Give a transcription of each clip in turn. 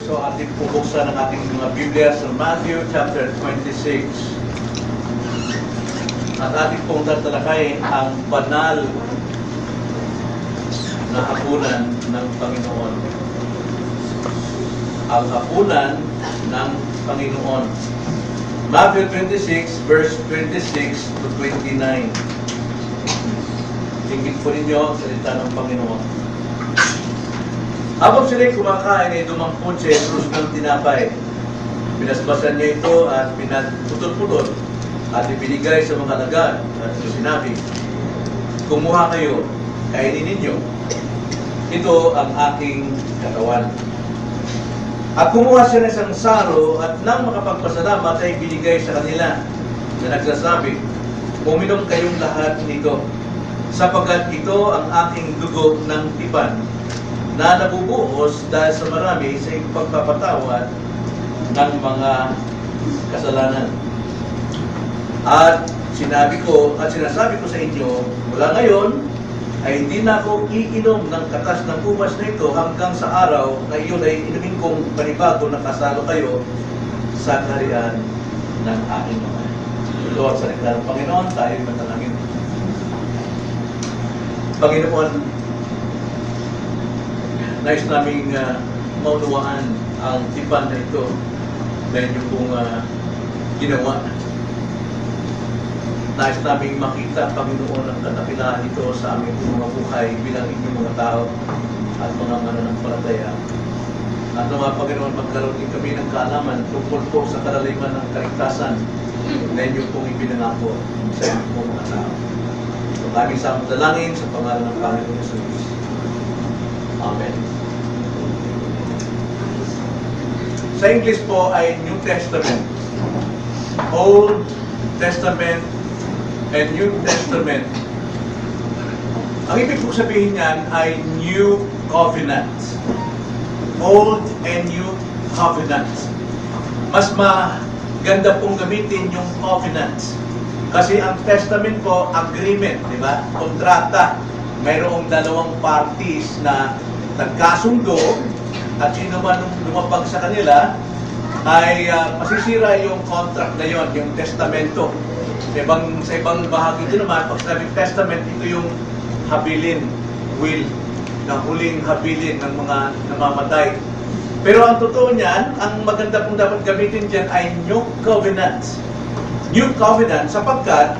So ating pubuksan ang ating mga Biblia sa Matthew chapter 26. At ating pong tatalakayin ang banal na hapunan ng Panginoon. Ang hapunan ng Panginoon. Matthew 26 verse 26 to 29. Tingin po ninyo ang salita ng Panginoon. Habang sila'y kumakain ay dumampun si Jesus ng tinapay. Pinasbasan niya ito at pinagputol-putol at ibinigay sa mga alagad at sinabi, "Kumuha kayo, kainin ninyo. Ito ang aking katawan." At kumuha siya ng isang saro at nang makapagpasalamat ay binigay sa kanila na nagsasabi, "Uminom kayong lahat nito, sapagkat ito ang aking dugo ng tipan na nabubuhos dahil sa marami sa ipagpapatawad ng mga kasalanan. At sinasabi ko sa inyo, mula ngayon ay hindi na ako iinom ng katas ng ubas na ito hanggang sa araw na iyon ay inumin kong panibago na kasalo kayo sa kaharian ng aking Ama." Ito ang salita ng Panginoon, tayo manalangin. Panginoon, nais naming maunawaan ang tipan na ito na inyong pong ginawa. Nais naming makita, Panginoon, ang katakilaan nito sa aming mga buhay bilang inyong mga tao at mga mananampalataya. At naman, Panginoon, magkaroon din kami ng kaalaman tungkol po sa kalaliman ng kaligtasan na inyong pong ipinangako sa inyong pong mga tao. So, aming samdalangin sa pangalan ng Panginoon Jesus. Amen. Sa English po ay New Testament. Old Testament and New Testament. Ang ibig po sabihin niyan ay New Covenant. Old and New Covenant. Mas maganda pong gamitin yung covenant. Kasi ang testament po, agreement, di ba? Kontrata. Mayroong dalawang parties na nagkasundo at sino man lumapag sa kanila ay masisira yung contract na yon, yung testamento. Sa ibang bahagi din naman, pag sabing testament, ito yung habilin, will, na huling habilin ng mga namamatay. Pero ang totoo niyan, ang maganda pong dapat gamitin dyan ay New Covenant. New Covenant sapagkat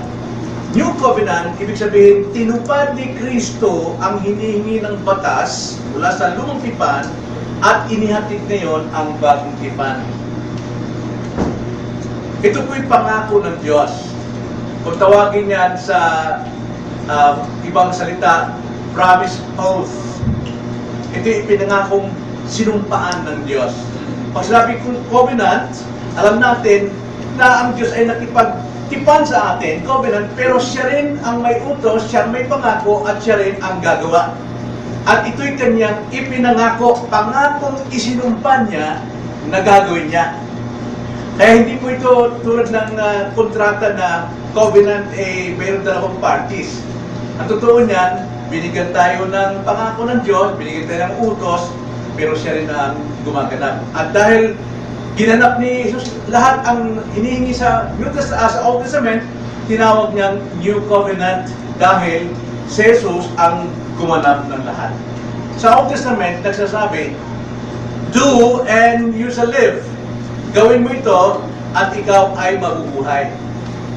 New Covenant, ibig sabihin, tinupad ni Kristo ang hinihingi ng batas mula sa lumang tipan at inihatid ngayon ang bagong tipan. Ito po'y pangako ng Diyos. Kung tawagin yan sa ibang salita, promise oath. Ito'y pinangakong sinumpaan ng Diyos. Pag sinabi kong covenant, alam natin na ang Diyos ay nakipagtipan sa atin, covenant, pero siya rin ang may utos, siya may pangako, at siya rin ang gagawa. At ito'y kanyang ipinangako, pangakong isinumpan niya na gagawin niya. Kaya hindi po ito tulad ng kontrata na covenant mayroon dalawang parties. Ang totoo niyan, binigyan tayo ng pangako ng Diyos, binigyan tayo ng utos, pero siya rin ang gumaganap. At dahil ginanap ni Jesus lahat ang hinihingi sa Old Testament, tinawag niyang New Covenant dahil si Jesus ang gumanap ng lahat. Sa Old Testament, nagsasabi, "Do and you shall live." Gawin mo ito at ikaw ay mabubuhay.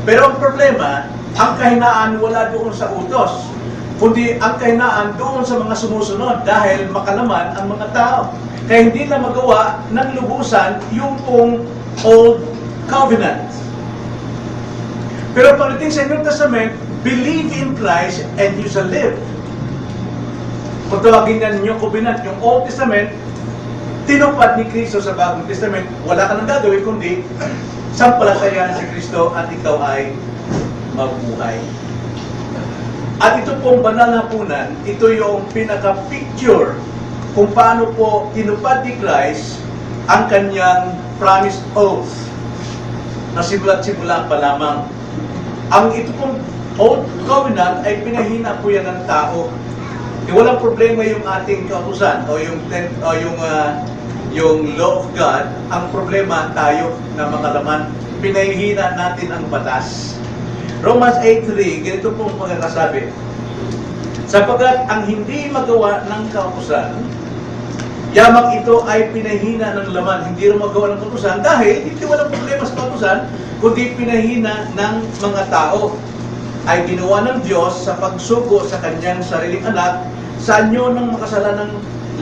Pero ang problema, ang kahinaan wala doon sa utos, kundi ang kahinaan doon sa mga sumusunod dahil makalaman ang mga tao. Kaya hindi na magawa ng lubusan yung pong Old Covenant. Pero pagdating sa New Testament, believe in Christ and you shall live. Kung tawagin yan New Covenant, yung Old Testament, tinupad ni Kristo sa Bagong Testament, wala ka nang gagawin kundi sampalatayanan si Kristo at ikaw ay mabubuhay. At ito pong banal na hapunan, ito yung pinaka-picture kung paano po tinupad ni Christ ang kanyang promised oath na simula't-simula pa lamang. Ang ito pong Old Covenant ay pinahina po yan ng tao. Walang problema yung ating kautusan o yung yung law of God. Ang problema tayo na mga laman, pinahihina natin ang batas. Romans 8:3, ganito pong pagkakasabi. Sapagkat ang hindi magawa ng kautusan, yamang ito ay pinahina ng laman, hindi rin magawa ng kautusan, dahil hindi walang problema sa kautusan, kundi pinahina ng mga tao. Ay ginawa ng Diyos sa pagsugo sa kanyang sariling anak sa anyo ng makasalanang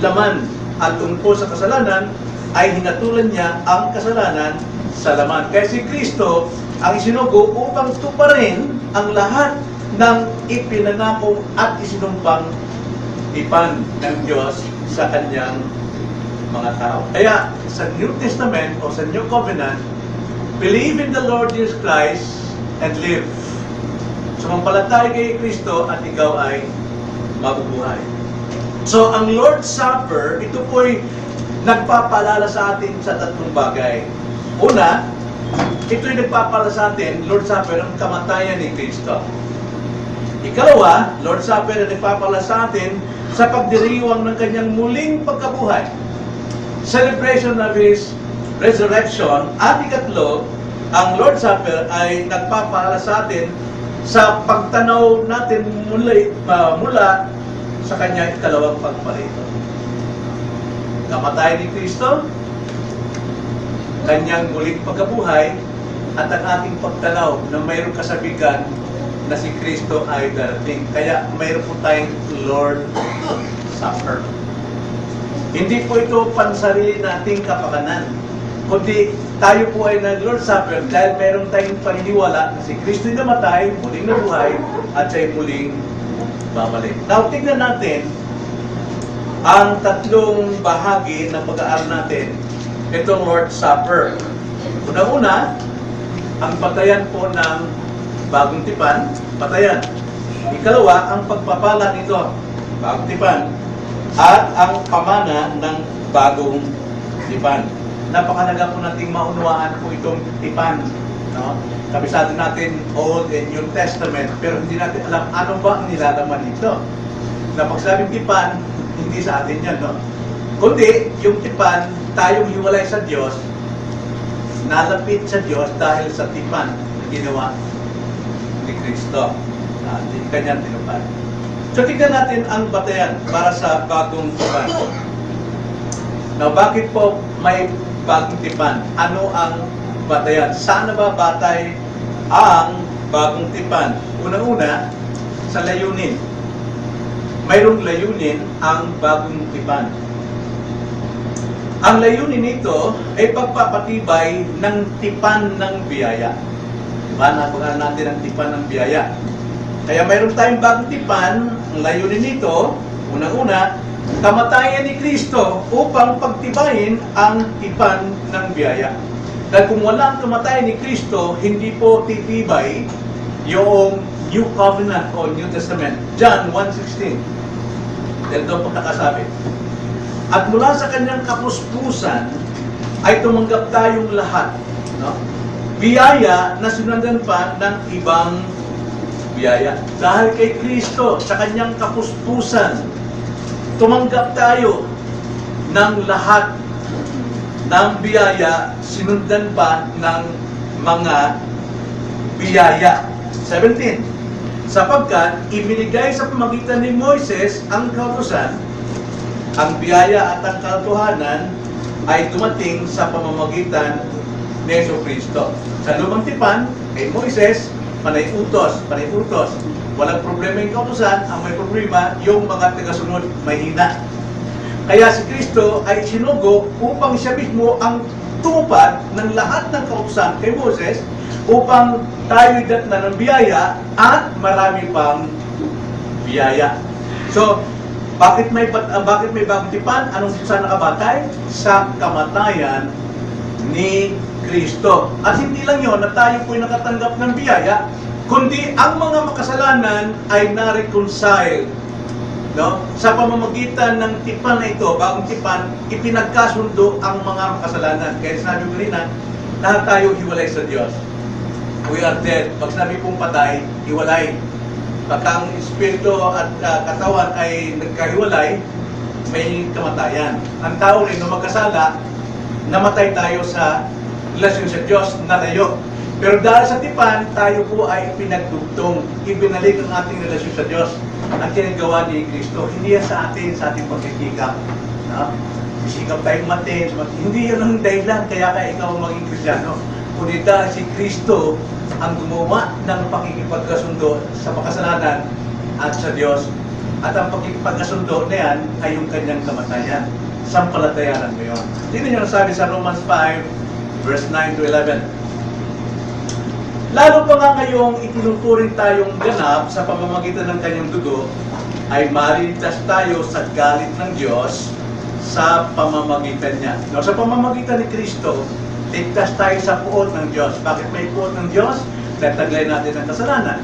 laman, at tungkol sa kasalanan ay hinatulan niya ang kasalanan sa laman. Kaya si Kristo ang isinugo upang tuparin ang lahat ng ipinangako at isinumpang tipan ng Diyos sa kanyang mga tao. Kaya sa New Testament o sa New Covenant, believe in the Lord Jesus Christ and live. Sumampalataya kay Kristo at ikaw ay mabubuhay. So, ang Lord's Supper, ito po'y nagpapaalala sa atin sa tatlong bagay. Una, ito'y nagpapaalala sa atin, Lord's Supper, ang kamatayan ni Kristo. Ikalawa, Lord's Supper ay nagpapaalala sa atin sa pagdiriwang ng kanyang muling pagkabuhay. Celebration of His resurrection. At ikatlo, ang Lord's Supper ay nagpapaalala sa atin sa pagtanaw natin mula sa kanyang ikalawang pagparito. Kamatayan ni Kristo, kanyang muling pagkabuhay, at ang ating pagtanaw na mayroong kasabigan na si Kristo ay darating. Kaya mayroon po tayong Lord Supper. Hindi po ito pansarili nating kapakanan, kundi tayo po ay nag-Lord Supper dahil meron tayong paniniwala na si Kristo'y namatay, muling nabuhay, at siya'y muling babalik. Now, tignan natin ang tatlong bahagi ng pag-aaral natin, itong Lord Supper. Una-una, ang patayan po ng bagong tipan, patayan. Ikalawa, ang pagpapala nito, bagong tipan. At ang pamana ng bagong tipan. Napakalaga po nating maunawaan po itong tipan. No? Kabisado natin Old and New Testament, pero hindi natin alam ano ba ang nilalaman nito. Na pagsabing tipan, hindi sa atin yan, no? Kundi, yung tipan, tayong hiwalay sa Diyos, nalapit sa Diyos dahil sa tipan na ginawa ni Kristo. Kanyang tinupad. So, tignan natin ang batayan para sa bagong tipan. Now, bakit po may bagong tipan? Ano ang batayan? Saan nababatay ang bagong tipan? Una-una, sa layunin. Mayroong layunin ang bagong tipan. Ang layunin nito ay pagpapatibay ng tipan ng biyaya. Diba? Napag-aaral natin ang tipan ng biyaya. Kaya mayroon tayong bagong tipan. Ang layunin nito, unang-una, kamatayan ni Kristo upang pagtibayin ang tipan ng biyaya. Dahil kung wala ang kamatayan ni Kristo, hindi po titibay yung New Covenant o New Testament. John 1:16. Dahil doon pagkakasabi. At mula sa kanyang kapuspusan ay tumanggap tayong lahat. No? Biyaya na sinundan pa ng ibang biyaya. Dahil kay Kristo, sa kanyang kapuspusan, tumanggap tayo ng lahat ng biyaya, sinundan pa ng mga biyaya. 17. Sapagkat ibinigay sa pamagitan ni Moises ang kautusan, ang biyaya at ang katotohanan ay dumating sa pamamagitan ni Jesucristo. Sa lumang tipan, kay Moises, panay utos. Walang problema yung kautusan, ang may problema yung mga tagasunod mahina. Kaya si Kristo ay sinugo upang siya mismo ang tumupad ng lahat ng kautusan kay Moses upang tayo'y datnan ng biyaya at marami pang biyaya. So, bakit may bagong tipan? Anong saan nakabatay? Sa kamatayan ni Kristo. At hindi lang yon na tayo po'y nakatanggap ng biyaya, kundi ang mga makasalanan ay na-reconcile. No? Sa pamamagitan ng tipan na ito, bagong tipan, ipinagkasundo ang mga makasalanan. Kaya sinabi ko rin na, lahat tayo hiwalay sa Diyos. We are dead. Pag sinabi pong patay, hiwalay. Pagka ang espiritu at katawan ay nagkahiwalay, may kamatayan. Ang tao rin na magkasala, namatay tayo sa relasyon sa Diyos, nalayo. Pero dahil sa tipan, tayo po ay pinagdugtong, ibinalik ang ating relasyon sa Diyos. Ang ginagawa ni Kristo, hindi yan sa ating pagkikikap. No? Isikap tayong matin, hindi yan ang dahilan, kaya ikaw maging Kristyano. Kundi dahil si Kristo ang gumawa ng pakikipagkasundo sa makasalanan at sa Diyos. At ang pakikipagkasundo na yan ay yung kanyang kamatayan. Sampalatayanan mo yun. Tingnan nyo nasabi sa Romans 5, verse 9 to 11. Lalo pa nga ngayong itinuturing tayong ganap sa pamamagitan ng kanyang dugo, ay mariligtas tayo sa galit ng Diyos sa pamamagitan niya. No, sa pamamagitan ni Kristo, ligtas tayo sa puot ng Diyos. Bakit may puot ng Diyos? Nagtaglay natin ang kasalanan.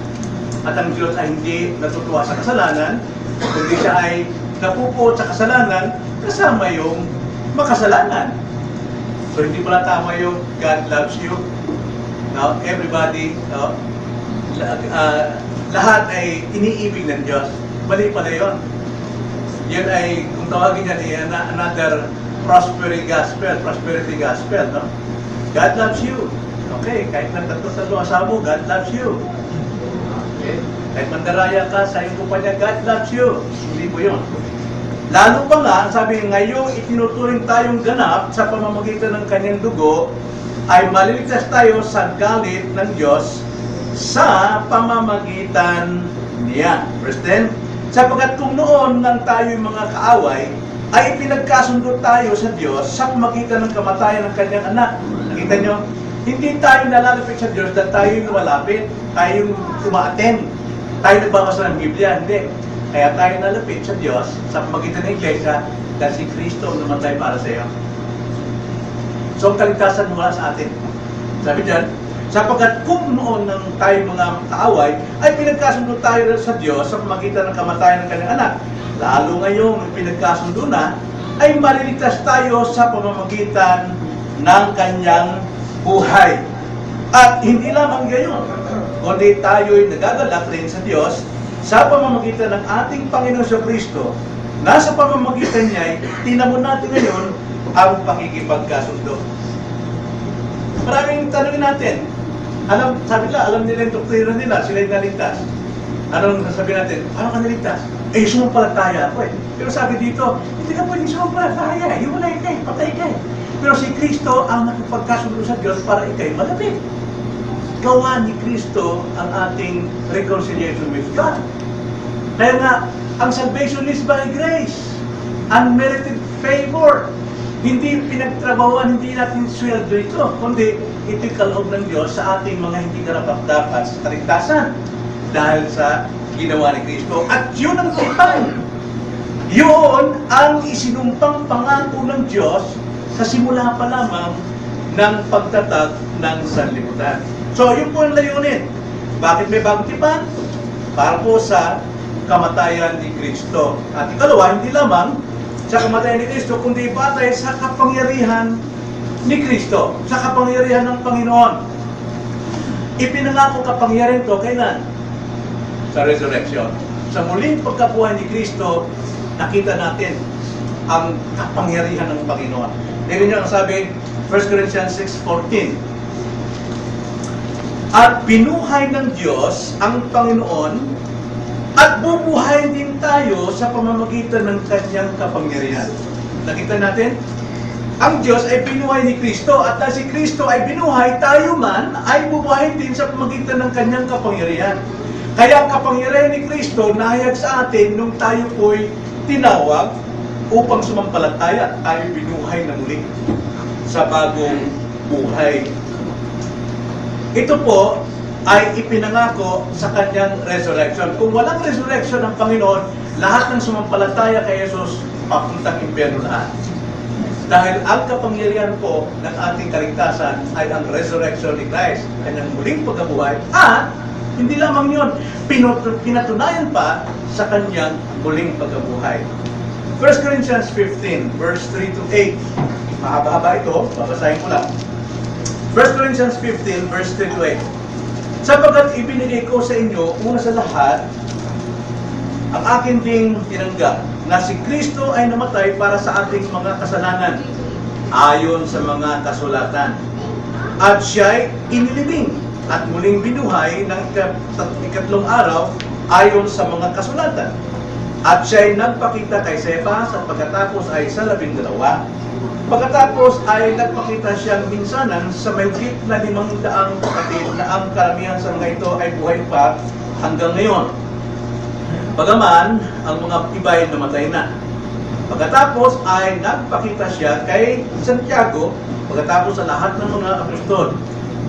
At ang Diyos ay hindi natutuwa sa kasalanan, kundi siya ay napupuot sa kasalanan kasama yung makasalanan. So hindi pala tama yung God loves you. Now, everybody, lahat ay iniibig ng Diyos. Mali pala yun. Yun ay, kung tawagin yan, another prosperity gospel, no? God loves you. Okay, kahit nang tatlo asawa mo, God loves you. Okay? Kahit mandaraya ka sa iyong kumpanya, God loves you. Hindi po yun. Lalo pa nga, sabi ngayong itinuturing tayong ganap sa pamamagitan ng kanyang dugo, ay maliligtas tayo sa galit ng Diyos sa pamamagitan niya. Verse 10, sapagkat kung noon nang tayo'y mga kaaway, ay pinagkasundo tayo sa Diyos sa pamamagitan ng kamatayan ng kanyang anak. Nakita nyo? Hindi tayo nalalapit sa Diyos dahil tayo yung lumalapit, tayo yung umaattend, tayo nagbabasa ng Biblia. Hindi. Kaya tayo nalapit sa Diyos sa pamamagitan ng Iglesia dahil si Kristo ang namatay para sa iyo. So, ang kaligtasan mula sa atin. Sabi dyan, sapagkat kung noon nang tayo mga kaaway, ay pinagkasundo tayo sa Diyos sa pamamagitan ng kamatayan ng kanyang anak. Lalo ngayong pinagkasundo na, ay maliligtas tayo sa pamamagitan ng kanyang buhay. At hindi lamang gayon, kundi tayo'y nagagalak rin sa Diyos sa pamamagitan ng ating Panginoon sa Kristo, na sa pamamagitan niya, tinamon natin ngayon ang pakikipagkasundo. Maraming tanongin natin. Sabi nila, alam nila yung doktrina nila, sila yung naligtas. Anong sasabihin natin? Paano ka naligtas? Eh, sumampalataya ako eh. Pero sabi dito, hindi ka pwedeng sumampalataya. Hiwalay ka eh, patay ka eh. Pero si Kristo ang nakipagkasundo sa Diyos para ikay malapit. Gawa ni Kristo ang ating reconciliation with God. Kaya nga, ang salvation is by grace. Unmerited favor. Hindi pinagtrabahuan, hindi natin sweldo ito, kundi ito'y kaloob ng Diyos sa ating mga hindi karapat-dapat sa kaligtasan dahil sa ginawa ni Kristo. At yun ang tipan. Yun ang isinumpang pangako ng Diyos sa simula pa lamang ng pagtatag ng sanlibutan. So, yun po ang layunin. Bakit may bagong tipan? Para po sa kamatayan ni Kristo. At ikalawa, hindi lamang sa kamatayan ni Kristo, kundi batay sa kapangyarihan ni Kristo, sa kapangyarihan ng Panginoon. Ipinangako kapangyarihan ito kailan? Sa resurrection. Sa muling pagkabuhay ni Kristo, nakita natin ang kapangyarihan ng Panginoon. Dito nyo ang sabi, 1 Corinthians 6:14. At binuhay ng Diyos ang Panginoon at bubuhay din tayo sa pamamagitan ng kanyang kapangyarihan. Nakita natin? Ang Diyos ay binuhay ni Kristo at dahil si Kristo ay binuhay, tayo man ay bubuhay din sa pamamagitan ng kanyang kapangyarihan. Kaya ang kapangyarihan ni Kristo nahayag sa atin nung tayo po'y tinawag upang sumampalataya. Tayo binuhay na muli sa bagong buhay. Ito po ay ipinangako sa kanyang resurrection. Kung walang resurrection ng Panginoon, lahat ng sumampalataya kay Jesus papuntang impyerno lahat. Dahil ang kapangyarihan po ng ating kaligtasan ay ang resurrection ni Christ, kanyang muling pagkabuhay, at hindi lamang yun, pinatunayan pa sa kanyang muling pagkabuhay. 1 Corinthians 15, verse 3 to 8. Mahaba-haba ito, babasahin ko lang. 1 Corinthians 15, verse 3 to 8. Sapagkat ibinigay ko sa inyo, una sa lahat, ang akin ding tinanggap, na si Kristo ay namatay para sa ating mga kasalanan. ayon sa mga kasulatan. At siya'y inilibing at muling binuhay ng ikatlong araw ayon sa mga kasulatan. At siya'y nagpakita kay Cephas at pagkatapos ay sa 12. Pagkatapos ay nagpakita siyang minsanan sa mahigit na 500 kapatid na ang karamihan sa mga ito ay buhay pa hanggang ngayon. Bagaman, ang mga iba ay namatay na. Pagkatapos ay nagpakita siya kay Santiago, pagkatapos sa lahat ng mga apostol.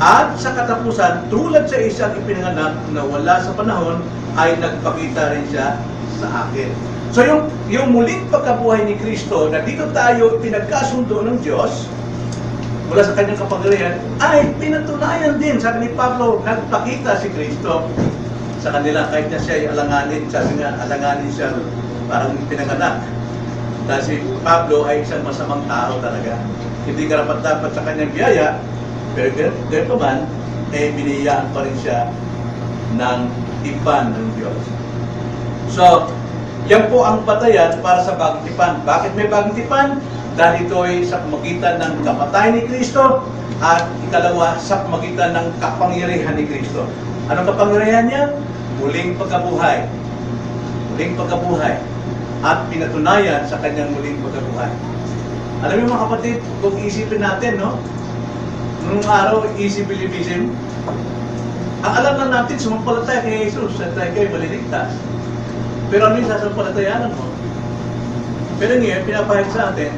At sa katapusan, tulad sa isang ipinanganak na wala sa panahon, ay nagpakita rin siya sa akin. So yung muling pagkabuhay ni Kristo na dito tayo pinagkasundo ng Diyos mula sa kanyang kapangyarihan ay pinatunayan din sa ni Pablo, nagpakita si Kristo sa kanila kahit na siya ay alanganin, sabi nga alanganin siya parang pinanganak. Dahil si Pablo ay isang masamang tao talaga. Hindi karapat-dapat sa kanyang biyaya, pero ganito man, biniyayaan pa rin siya ng tipan ng Diyos. So, yan po ang batayan para sa bagong tipan. Bakit may bagong tipan? Dahil ito ay sa pamagitan ng kamatayan ni Kristo at ikalawa sa pamagitan ng kapangyarihan ni Kristo. Anong kapangyarihan niya? Muling pagkabuhay. Muling pagkabuhay. At pinatunayan sa kanyang muling pagkabuhay. Alam mo mga kapatid, kung isipin natin, no? Nung araw, easy believism. Ang alam lang natin, sumampalataya kay Jesus at tayo kayo maliligtas. Pero ano yung sasampalatayanan mo? Pero ngayon, pinapahid sa atin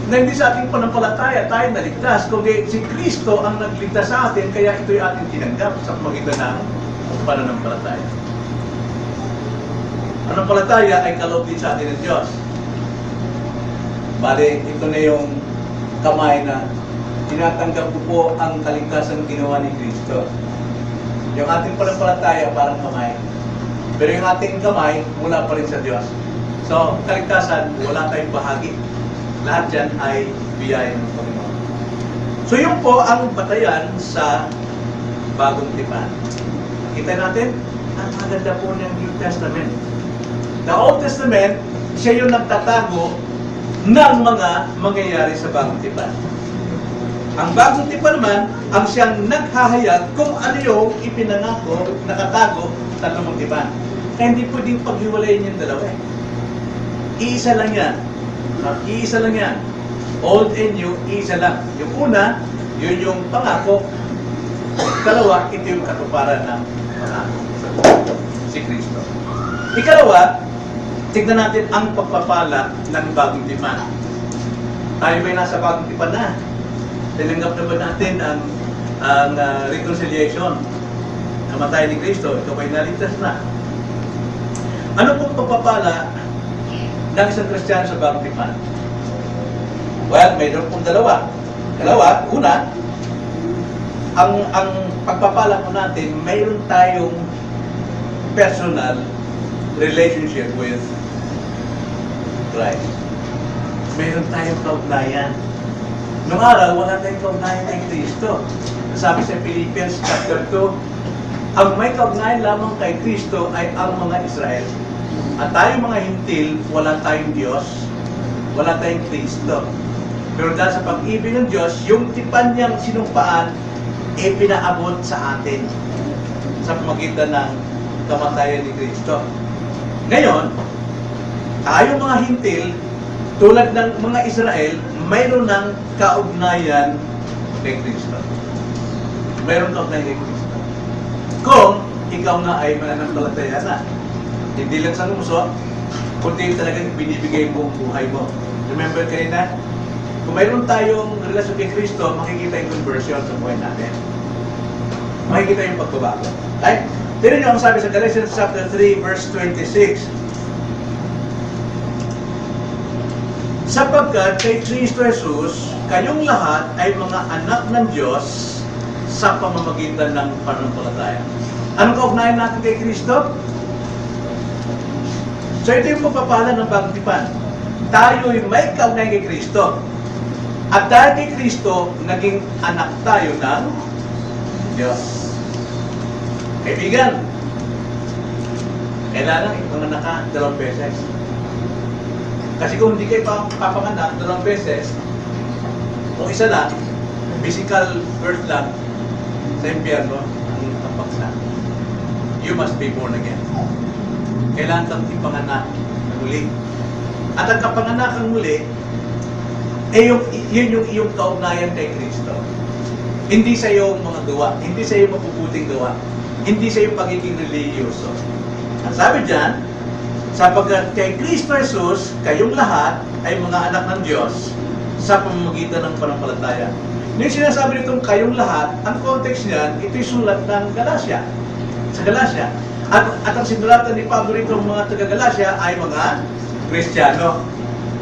na hindi sa ating panampalataya tayo naligtas, kundi si Kristo ang nagligtas sa atin, kaya ito'y ating tinanggap sa pamagitan ng pananampalataya. Ang palataya ay kaloob din sa atin ng Diyos. Bale, ito na yung kamay na tinatanggap ko po ang kaligtasan ginawa ni Kristo. Yung ating panampalataya parang kamay. Pero yung ating kamay, mula pa rin sa Diyos. So, kaligtasan, wala tayong bahagi. Lahat yan ay biyaya ng Panginoon. So, yun po ang batayan sa bagong tipan. Kita natin, ang maganda po ng New Testament. The Old Testament, siya yung nagtatago ng mga mangyayari sa bagong tipan. Ang bagong tipan naman, ang siyang naghahayag kung ano yung ipinangako, nakatago sa lumang tipan. Kaya hindi pwedeng paghiwalayin yung dalawa eh. Iisa lang yan. Iisa lang yan. Old and new, iisa lang. Yung una, yun yung pangako. Ikalawa, ito yung katuparan ng pangako. Si Kristo. Ikalawa, tignan natin ang pagpapala ng bagong tipan. Tayo ba'y nasa bagong tipan na? Tinanggap na ba natin ang reconciliation? Namatay ni Kristo, ito ba'y naligtas na? Ano pong pagpapala ng isang Kristiyano sa bagong tipan? Well, mayroon pong dalawa. Dalawa, una, ang pagpapala po natin, mayroon tayong personal relationship with Christ. Mayroon tayong kaugnayan. Noong araw, wala tayong kaugnayan kay Kristo. Sabi sa Philippians chapter 2, ang may kaugnayan lamang kay Kristo ay ang mga Israel. At tayong mga hintil, wala tayong Diyos, wala tayong Kristo. Pero dahil sa pag-ibig ng Diyos, yung tipan niyang sinumpaan, pinaabot sa atin sa pamagitan ng kamatayan ni Kristo. Ngayon, tayong mga hintil, tulad ng mga Israel, mayroon ng kaugnayan kay Kristo. Mayroon kaugnayan kay Kristo. Kung ikaw nga ay mananampalataya na, hindi lang sa lumusok, kundi talagang binibigay mo ang buhay mo. Remember kanina, kung mayroon tayong relasyon kay Kristo, makikita yung conversion sa buhay natin. Makikita yung pagbabago. Right? Tignan niyo ang sabi sa Galatians chapter 3, verse 26. Sapagkat kay Kristo Jesus, kayong lahat ay mga anak ng Diyos sa pamamagitan ng pananampalataya. Anong kaugnayan natin kay Kristo? So ito yung pagpapala ng bagong tipan. Tayo'y may kaugnayan kay Kristo. At dahil kay Kristo, naging anak tayo ng Diyos. Kaibigan, kailangan ipanganak ka 2 beses. Kasi kung hindi kayo papanganak 2 beses, O isa lang, physical birth lang sa impyerno ang paksa. You must be born again. Kailangan kang ipanganak na muli. At ang kapanganakang muli, yun yung iyong kaugnayan kay Kristo. Hindi sa iyong mga gawa, hindi sa iyong mabubuting gawa, hindi sa iyong pagiging religyoso. Ang sabi dyan, sapagkat kay Kristo Jesus, kayong lahat ay mga anak ng Diyos sa pamamagitan ng panampalataya. Yung sinasabi nitong kayong lahat, ang context niyan, ito'y sulat ng Galacia. Sa Galacia. At ang sinulatan ni Pablo rito ng mga taga-Galacia ay mga Kristiyano.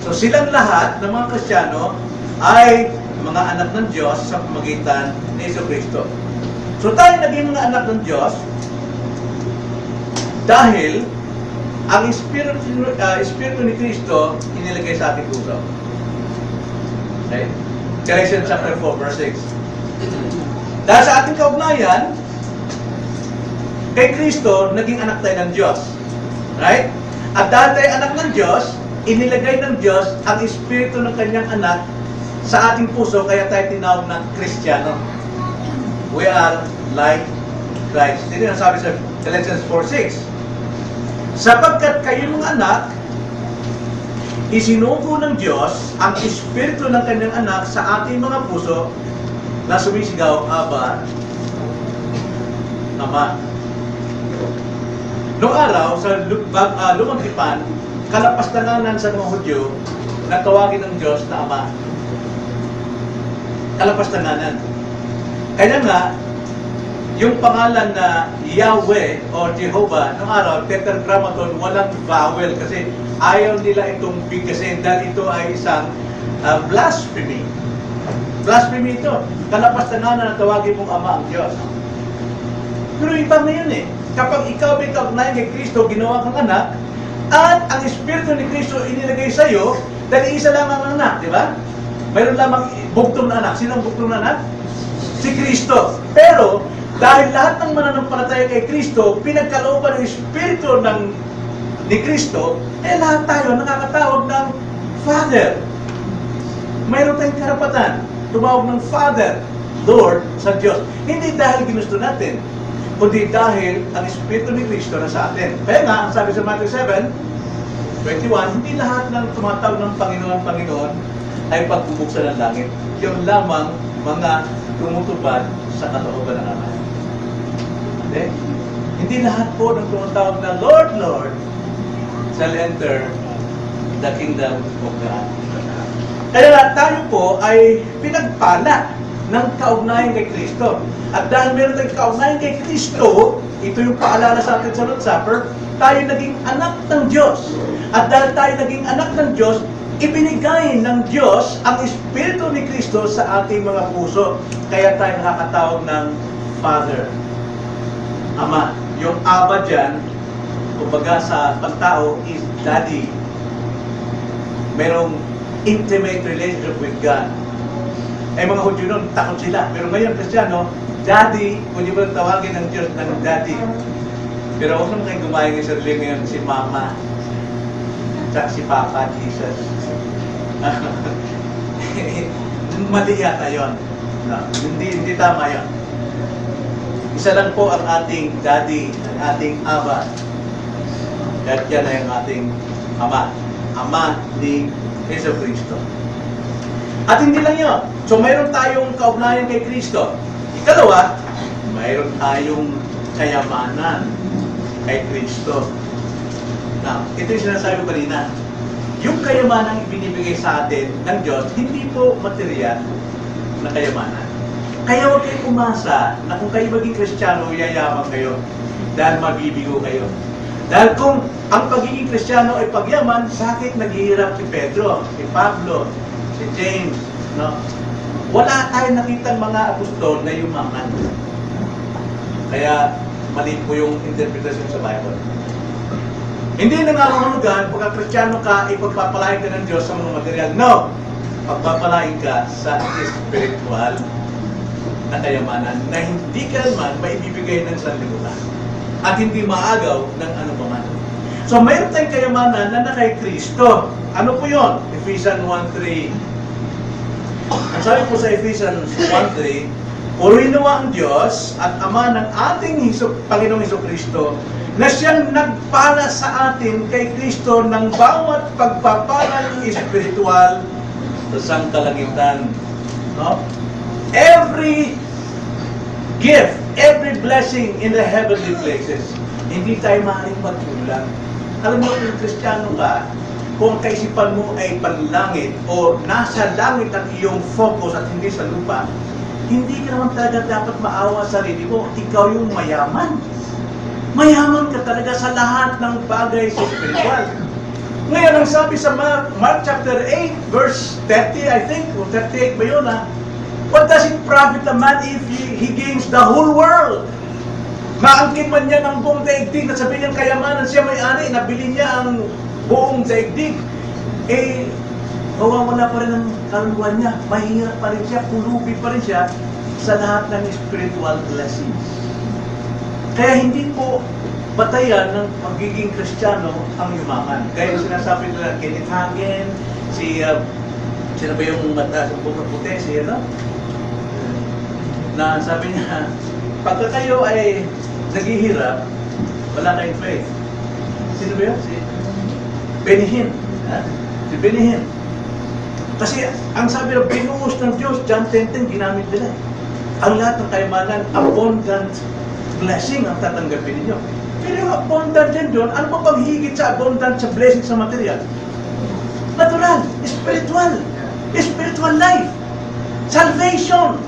So silang lahat ng mga Kristiyano ay mga anak ng Diyos sa pamamagitan ni Jesucristo. So tayo naging mga anak ng Diyos dahil ang Espiritu ni Kristo inilagay sa ating puso. Okay? Galatians chapter 4, verse 6. Dahil sa ating kaugnayan, kay Kristo, naging anak tayo ng Diyos. Right? At dahil tayo anak ng Diyos, inilagay ng Diyos ang Espiritu ng kanyang anak sa ating puso, kaya tayo tinawag ng Kristiyano. We are like Christ. Dito yung sabi sa Galatians 4:6. Sapagkat kayo mga anak, isinugo ng Diyos ang Espiritu ng kanyang anak sa ating mga puso na sumisigaw, Aba, Ama. Noong araw, sa lumang tipan, kalapastanganan sa mga Hudyo na tawagin ng Diyos na Ama. Kalapastanganan. Kaya nga, yung pangalan na Yahweh o Jehovah, noong araw, tetragrammaton, walang vowel kasi ayaw nila itong bigkasin dahil ito ay isang blasphemy. Blasphemy ito. Kalapastanganan na tawagin mong Ama ang Diyos. Pero iba na yun eh. Kapag ikaw ay kaugnayan kay Kristo, ginawa kang anak, at ang Espiritu ni Kristo inilagay sa iyo, dahil isa lang ang anak, di ba? Mayroon lamang bugtong na anak. Sino ang bugtong na anak? Si Kristo. Pero, dahil lahat ng mananampalataya kay Kristo, pinagkalooban ng Espiritu ni Kristo, lahat tayo nakakatawag ng Father. Mayroon tayong karapatan, tumawag ng Father, Lord, sa Diyos. Hindi dahil ginusto natin, kundi dahil ang Espiritu ni Kristo na sa atin. Kaya nga, ang sabi sa Matthew 7:21, hindi lahat ng tumatawag ng Panginoon ay pagbubuksan ng langit. Yung lamang mga tumutupad sa kalooban ng Ama. Okay? Hindi lahat po ng tumatawag na Lord, Lord, shall enter the kingdom of God. Kaya nga, tayo po ay pinagpala ng kaugnayan kay Kristo. At dahil meron tayong kaugnayan kay Kristo, ito yung paalala sa atin sa Lord's Supper, tayo naging anak ng Diyos. At dahil tayo naging anak ng Diyos, ibinigay ng Diyos ang Espiritu ni Kristo sa ating mga puso. Kaya tayo nakakatawag ng Father, Ama. Yung Aba dyan, kumbaga sa pagtao, is Daddy. Merong intimate relationship with God. Mga Hudyo nun, takot sila. Pero ngayon, Kristiyano, Daddy, kung di ba tawagin ng Diyos ng Daddy. Pero huwag naman kayong gumayin ng sarili ngayon si Mama, at si Papa, Jesus. Mali yata yun. No, hindi tama yun. Isa lang po ang ating Daddy, ang ating Aba. At yan ay ang ating Ama. Ama ni Jesucristo. At hindi lang yun. So mayroon tayong kaugnayan kay Kristo. Ikalawa, mayroon tayong kayamanan kay Kristo. Now, ito yung sinasabi ko kanina. Yung kayamanang ibinibigay sa atin ng Diyos, hindi po material na kayamanan. Kaya huwag kayo umasa na kung kayo maging Kristiyano, yayaman kayo dahil mabibigo kayo. Dahil kung ang pagiging Kristiyano ay pagyaman, sakit naghihirap si Pedro, si Pablo, si James, no? Wala tayong nakitang mga apostol na yumaman. Kaya mali po yung interpretation sa Bible. Hindi nangangahulugan pagka Kristiyano ka, ipagpapalain ka ng Diyos sa mga material. No! Pagpapalain ka sa spiritual na kayamanan na hindi ka naman maibibigay ng sanlibutan at hindi maagaw ng anuman. So mayroon tayong kayamanan na kay Kristo. Ano po yun? Ephesians 1:3. Ang sabi po sa Ephesians 1:3, purihin nawa ang Diyos at Ama ng ating Panginoong Hesukristo na siyang nagpala sa atin kay Kristo ng bawat pagpapalang espiritual sa sangkalangitan. No? Every gift, every blessing in the heavenly places, hindi tayo maaaring magkulang. Alam mo, kung Kristiyano ka, kung ang kaisipan mo ay panlangit o nasa langit ang iyong focus at hindi sa lupa, hindi ka naman talaga dapat maawa sa sarili mo. Ikaw yung mayaman. Mayaman ka talaga sa lahat ng bagay sa spiritual. Ngayon, ang sabi sa Mark chapter 8, verse 30, I think, o 38 ba yun, ha? What does it profit a man if he gains the whole world? Maangkin man niya ng buong daigdig na sabihin niyang kayamanan siya may-ari, nabili niya ang buong daigdig. Eh, mawawala pa rin ang kaluluwa niya. Mahirap pa rin siya, pulubi pa rin siya sa lahat ng spiritual blessings. Kaya hindi po batayan ng magiging Kristiyano ang yumaman. Kaya yung sinasabi nila, Kenneth Hagin, sino ba yung mata sa buka puti, si ano? Na sabi niya, pagka kayo ay naghihirap, wala kayong faith. Sino ba yun? Si Benny Hinn. Si Benny Hinn. Kasi ang sabi na binuhos ng Diyos, John 10:10, ginamit nila. Ang lahat ng kayamanan, abundant blessing ang tatanggapin ninyo. Pero yung abundant yan doon, ano ba bang higit sa abundant sa blessing sa material? Natural, spiritual life, salvation,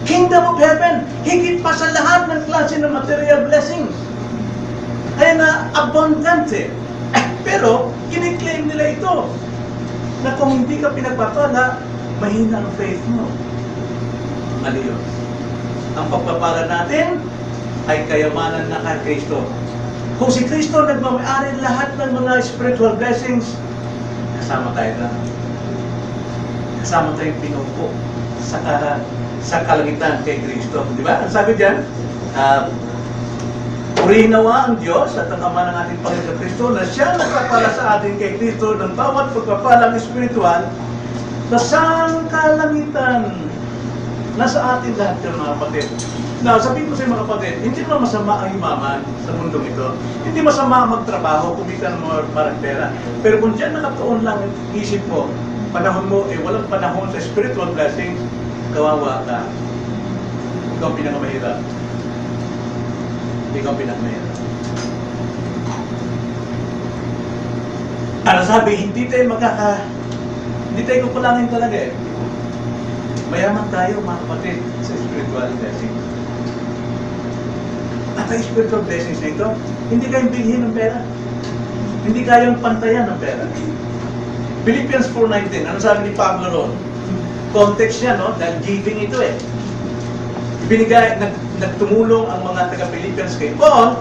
kingdom of heaven, higit pa sa lahat ng klase ng material blessings. Kaya na abundant eh. Pero, kiniklaim nila ito, na kung hindi ka pinagpapala, mahina ang faith mo. Ano yun? Ang pagpapala natin ay kayamanan na kay Kristo. Kung si Kristo nagmamayari lahat ng mga spiritual blessings, kasama tayo na. Kasama tayong pinupo sa kalangitan kay Kristo. Di ba? Ang sabi diyan, purihin nawa ang Diyos at ang Ama ng ating Panginoon Kristo na siya nagpapala sa atin kay Kristo ng bawat pagpapalang espiritual na sangkalangitan. Nasa atin lahat ng mga kapatid. Now, sabihin ko sa mga kapatid, hindi naman masama ang yumaman sa mundong ito. Hindi masama magtrabaho, kumita ng mga parang pera. Pero kung dyan nakatuon lang isip mo, panahon mo, walang panahon sa spiritual blessing, kawawa ka. Ikaw ang pinakamahirap. Ikaw ang pinakamahirap. Ano sabi, hindi tayo kukulangin talaga eh. Mayaman tayo mga kapatid sa spiritual blessing. At ang spiritual blessings na ito, hindi kayong bilhin ng pera. Hindi kayong pantayan ng pera. Philippians 4:19, ano sabi ni Pablo ron? Context niya, no? Dahil giving ito eh. Binigay, nagtumulong ang mga taga-Philippians kay Paul,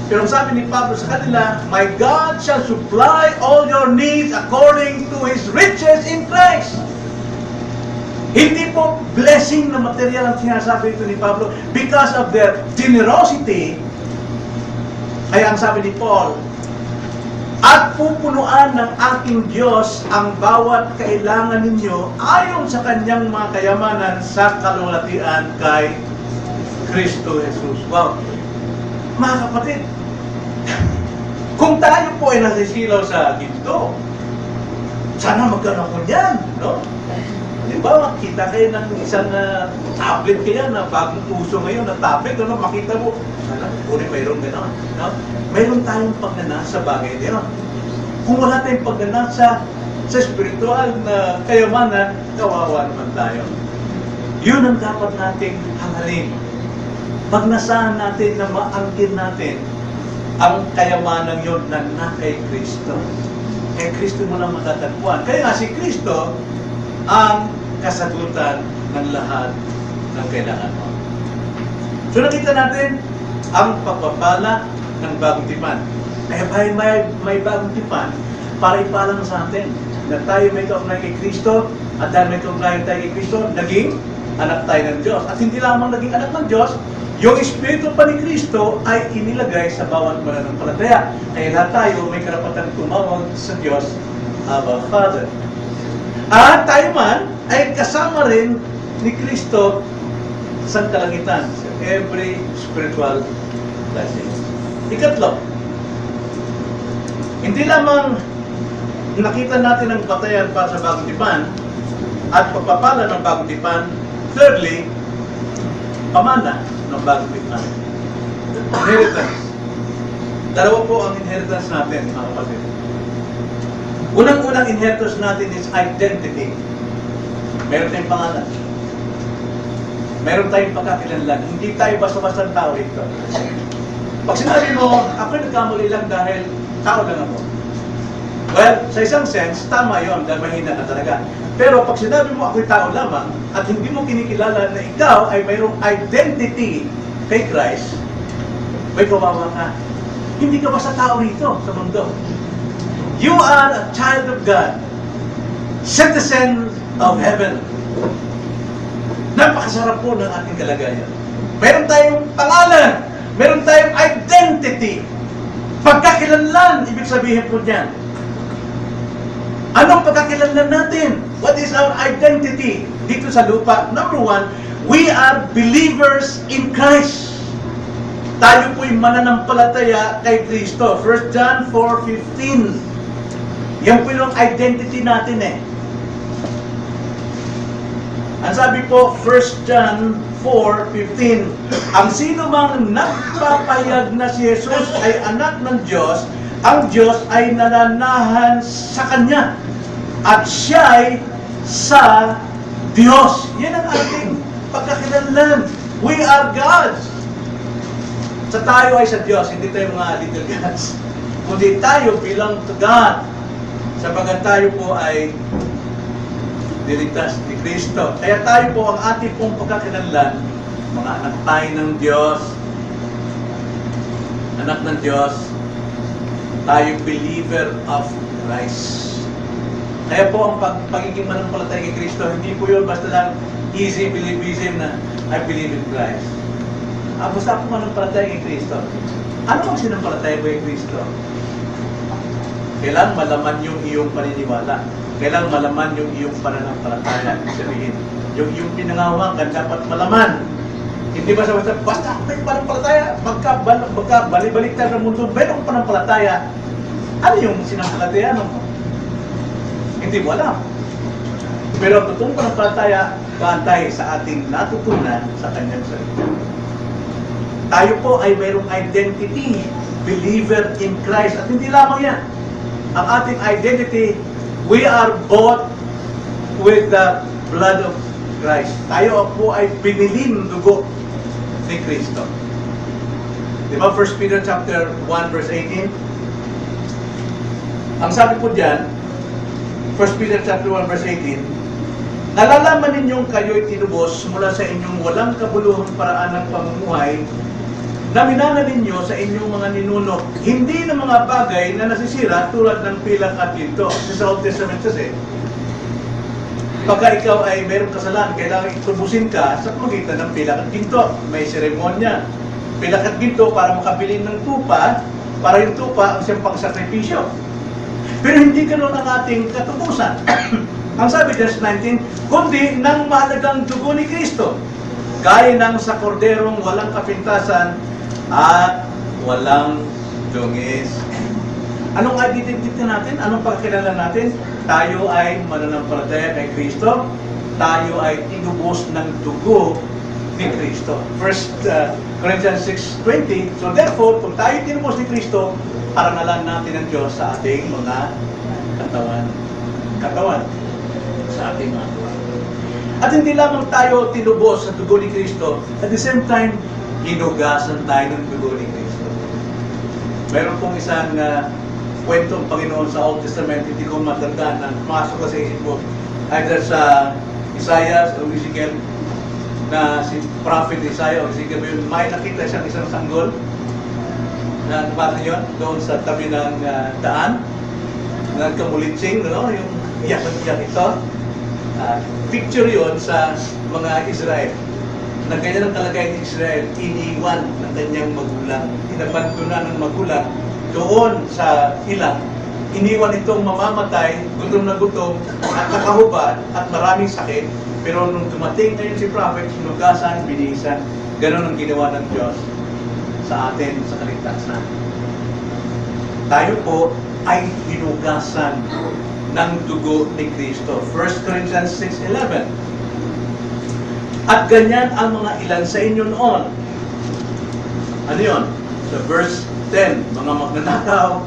pero ang sabi ni Pablo sa kanila, my God shall supply all your needs according to His riches in Christ. Hindi po blessing na material ang sinasabi ito ni Pablo. Because of their generosity, ay ang sabi ni Paul, at pupunuan ng aking Diyos ang bawat kailangan ninyo ayon sa kanyang mga kayamanan sa kalulatian kay Kristo Jesus. Wow! Mga kapatid, kung tayo po ay nasisilaw sa ginto, sana magkaroon ko niyan, no? Halimbawa, makita kayo ng isang tablet kaya na bagong uso ngayon na tablet, ano, makita mo, sana, kunin mayroong gano'n. No? Mayroon tayong pagnanasa sa bagay na yun. Kung wala tayong pagnanasa sa spiritual na kayamanan, kawawa naman tayo. Yun ang dapat nating hangalin. Pagnasahan natin na maangkin natin ang kayamanan yun na kay Kristo. Kay Kristo mo lang matatagpuan. Kaya nga si Kristo ang kasagutan ng lahat ng kailangan mo. So nakita natin ang pagpapala ng bagong tipan. May bagong tipan para ipalang sa atin na tayo may kaugnayan kay Kristo at dahil may kaugnayan tayo kay Kristo, naging anak tayo ng Diyos. At hindi lamang naging anak ng Diyos, yung Espiritu pa ni Kristo ay inilagay sa bawat mananampalataya. Kaya lahat tayo may karapatan tumawag sa Diyos, Abba Father. At tayo man ay kasama rin ni Kristo sa kalangitan, sa every spiritual blessing. Ikatlo, hindi lamang nakita natin ang batayan para sa bagong tipan at pagpapala ng bagong tipan. Thirdly, pamana ng bagong tipan. Inheritance. Dalawa po ang inheritance natin, mga kapatid. Unang-unang inheritance natin is identity. Meron tayong pangalan. Meron tayong pagkakilanlan. Hindi tayo basta-basta tao ito. Pag sinabi mo, ako'y nagkamali lang dahil tao lang ako. Well, sa isang sense, tama yun dahil mahina ka talaga. Pero pag sinabi mo ako'y tao lamang at hindi mo kinikilala na ikaw ay mayroong identity kay Christ, may kawawa ka. Hindi ka basta tao rito sa mundo. You are a child of God, citizen of heaven. Napakasarap po ng ating kalagayan. Meron tayong pangalan, meron tayong identity. Pagkakilanlan, ibig sabihin po niyan. Anong pagkakilanlan natin? What is our identity dito sa lupa? Number one, we are believers in Christ. Tayo po'y mananampalataya kay Kristo. 1 John 4:15. Yan po yung identity natin eh. Ang sabi po, 1 John 4:15, ang sino mang nagpapahayag na si Jesus ay anak ng Diyos, ang Diyos ay nananahan sa Kanya at siya'y sa Diyos. Yan ang ating pagkakilanlan. We are gods. Sa tayo ay sa Diyos, hindi tayo mga little gods. Kundi tayo belong to God. Sapagat tayo po ay niligtas ni Kristo. Kaya tayo po ang ating pong pagkakilanlan, mga anak tayo ng Diyos, anak ng Diyos, tayo believer of Christ. Kaya po ang pagiging manampalataya kay Kristo, hindi po yun basta lang easy believism na I believe in Christ. Basta po manampalataya kay Kristo. Ano ang sinampalataya ko kay Kristo? Kailangan malaman yung iyong paniniwala. Kailangan malaman yung iyong pananampalataya. Sabihin, yung iyong pinangawakan dapat malaman. Hindi basta may pananampalataya, magkabalik-baliktad ng mundo, mayroong pananampalataya. Ano yung sinampalataya mo? Hindi mo alam. Pero ang totoong pananampalataya, batay sa ating natutunan sa kanyang salita. Tayo po ay mayroong identity, believer in Christ. At hindi lamang yan. Ang ating identity, we are bought with the blood of Christ. Tayo po ay biniling dugo ni Kristo. Di ba 1 Peter chapter 1 verse 18? Ang sabi po diyan, 1 Peter chapter 1 verse 18, nalalaman ninyong kayo'y tinubos mula sa inyong walang kabuluhang paraan ng pamumuhay na minana ninyo sa inyong mga ninuno, hindi ng mga bagay na nasisira tulad ng pilang at ginto. Sa Old Testament kasi, pagka ikaw ay mayroong kasalanan, kailangan itubusin ka sa pamagitan ng pilang at ginto. May seremonya. Pilang at ginto para makabili ng tupa, para yung tupa ang siyang pangsakripisyo. Pero hindi ganoon ang ating katubusan. Ang sabi verse 19, kundi ng mahalagang dugo ni Kristo, gaya ng sa korderong walang kapintasan at walang dungis. Anong identity natin? Anong pagkilala natin? Tayo ay mananampalataya kay Kristo. Tayo ay tinubos ng dugo ni Kristo. 1 Corinthians 6:20. So therefore, kung tayo tinubos ni Kristo, parangalan natin ng Diyos sa ating mga katawan. Sa ating mga katawan. At hindi lamang tayo tinubos sa dugo ni Kristo, at the same time, hinugasan tayo ng dugo ni Kristo. Meron pong isang kwentong Panginoon sa Old Testament, hindi ko matandaan na pumasok ko sa isip ko, either sa Isaiah o Ezekiel, na si Prophet Isaiah o Ezekiel, may nakita siyang isang sanggol na nabasa yun doon sa tabi ng daan, nagkamulitsing, no? Yung iyak-iyak ito. Picture yon sa mga Israel. Na ganyan ang kalagayan ni Israel, iniwan ng kanyang magulang, inabandonan ng magulang doon sa ilang iniwan itong mamamatay, gutom na gutom, at nakahubad, at maraming sakit. Pero nung dumating ngayon si prophet, sinugasan, binihisan. Ganon ang ginawa ng Diyos sa atin, sa kaligtasan. Tayo po ay hinugasan ng dugo ni Kristo. 1 Corinthians 6:11. At ganyan ang mga ilan sa inyo noon. Ano yun? Sa verse 10, mga magnanakaw,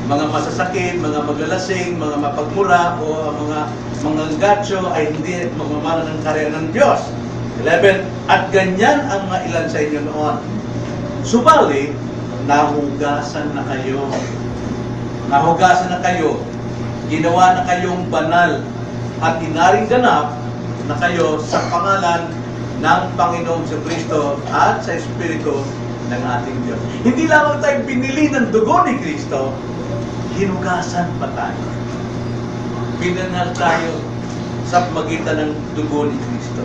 mga masasakit, mga maglalasing, mga mapagmura, o mga gacho ay hindi magmamana ng karya ng Diyos. 11, at ganyan ang mga ilan sa inyo noon. Subalit, nahugasan na kayo. Nahugasan na kayo. Ginawa na kayong banal at inaring ganap na kayo sa pangalan ng Panginoong Kristo at sa Espiritu ng ating Diyos. Hindi lamang tayo binili ng dugo ni Kristo, hinugasan pa tayo. Pinangal tayo sa magitan ng dugo ni Kristo.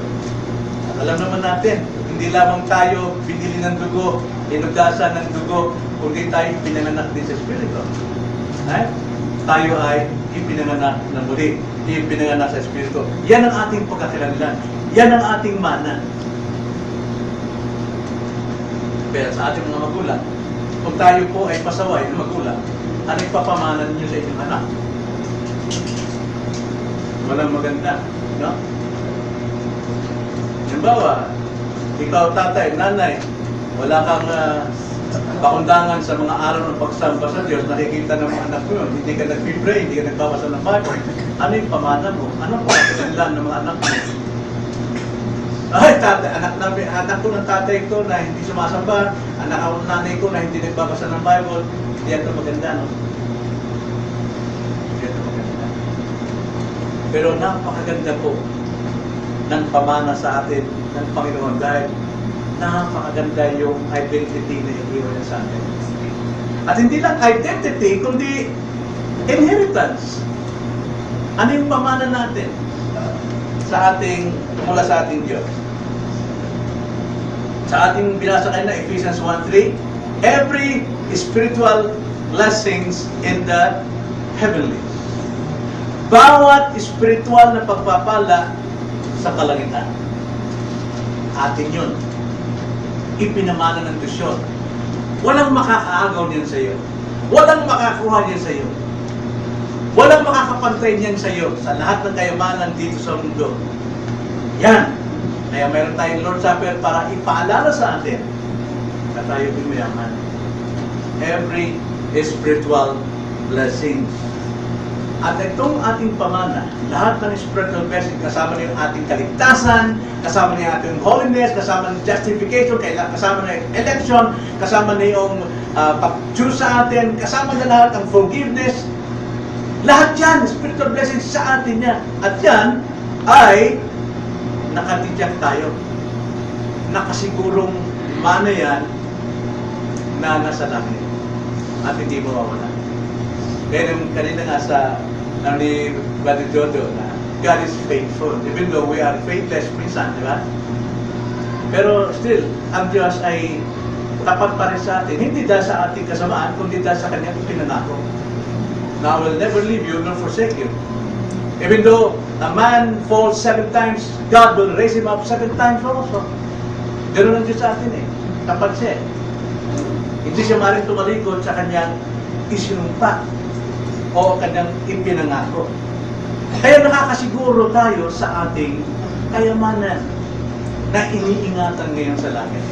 At alam naman natin, hindi lamang tayo binili ng dugo, hinugasan ng dugo, kundi tayo pinanganak din sa Espiritu. Tayo ay ipinanganak ng muli, ipinanganak sa Espiritu. Yan ang ating pagkakalanlan. Yan ang ating mana. Pero sa ating mga magulang, kung tayo po ay pasaway ng magulang, ano ipapamanan niyo sa inyong anak? Walang maganda, no? Halimbawa, ikaw tatay, nanay, wala kang pakundangan sa mga araw ng pagsamba sa Diyos, nakikita ng mga anak mo yun, hindi ka nag-pray, hindi ka nagbabasa ng Bible. Ano yung pamana mo? Ano po ang ng mga anak mo? Ay, tatay, anak ko ng tatay ko na hindi sumasamba, anak ko ng nanay ko na hindi nagbabasa ng Bible, hindi ito maganda, no? Hindi ito maganda. Pero napakaganda po ng pamana sa atin ng Panginoon dahil napakaganda yung identity na iniwan niya sa atin. At hindi lang identity, kundi inheritance. Ano yung pamana natin mula sa ating Diyos? Sa ating binasa kayo na Ephesians 1:3, every spiritual blessings in the heavenlies. Bawat spiritual na pagpapala sa kalangitan. Atin yun. Ipinamana ng Diyos yun. Walang makakaagaw niyan sa iyo. Walang makakuha niyan sa iyo. Walang makakapantay niyan sa iyo sa lahat ng kayamanan dito sa mundo. Yan. Kaya mayroon tayong Lord's Supper para ipaalala sa atin na tayo bimayaman. Every spiritual blessings. At itong ating pamana, lahat ng spiritual blessing, kasama na yung ating kaligtasan, kasama na yung ating holiness, kasama na yung justification, kasama na yung election, kasama na yung pag-choose sa atin, kasama na lahat ng forgiveness. Lahat yan, spiritual blessings sa atin yan. At yan ay nakatityak tayo. Nakasigurong mana yan na nasa langit. At hindi mawawala. Kaya nung kanina nga sa ni Brother Jojo na God is faithful. Even though we are faithless minsan, di ba? Pero still, ang Diyos ay tapat pa rin sa atin. Hindi dahil sa ating kasamaan, kundi dahil sa Kanyang pinangako. Now, I will never leave you nor forsake you. Even though a man falls 7 times, God will raise him up 7 times also. Ganoon ang Diyos sa atin eh. Tapat siya. Hindi siya maaaring tumalikod sa Kanyang isinumpa o Kanyang ipinangako. Kaya nakakasiguro tayo sa ating kayamanan na iniingatan ngayon sa langit.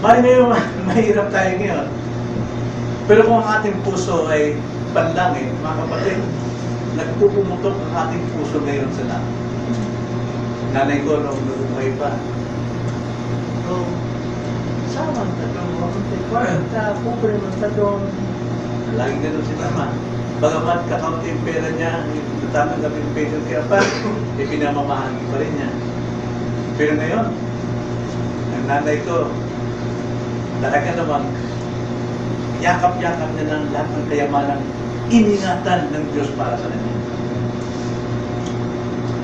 Mari ngayon, mahirap tayo ngayon. Pero kung ang ating puso ay panlangit, mga kapatid, nagpupumutok ang ating puso ngayon sa langit. Nanay ko nung nabuhay pa. So, sama na itong mga kwarta, pobre man sa doon. Lagi ganun si Mama. Bagamat kakaunti yung pera niya, tatanggap yung peso kaya pa, ipinamamahagi pa rin niya. Pero ngayon, ang nanay ko, talaga namang yakap-yakap niya ng lahat ng kayamanan, iningatan ng Diyos para sa kanya.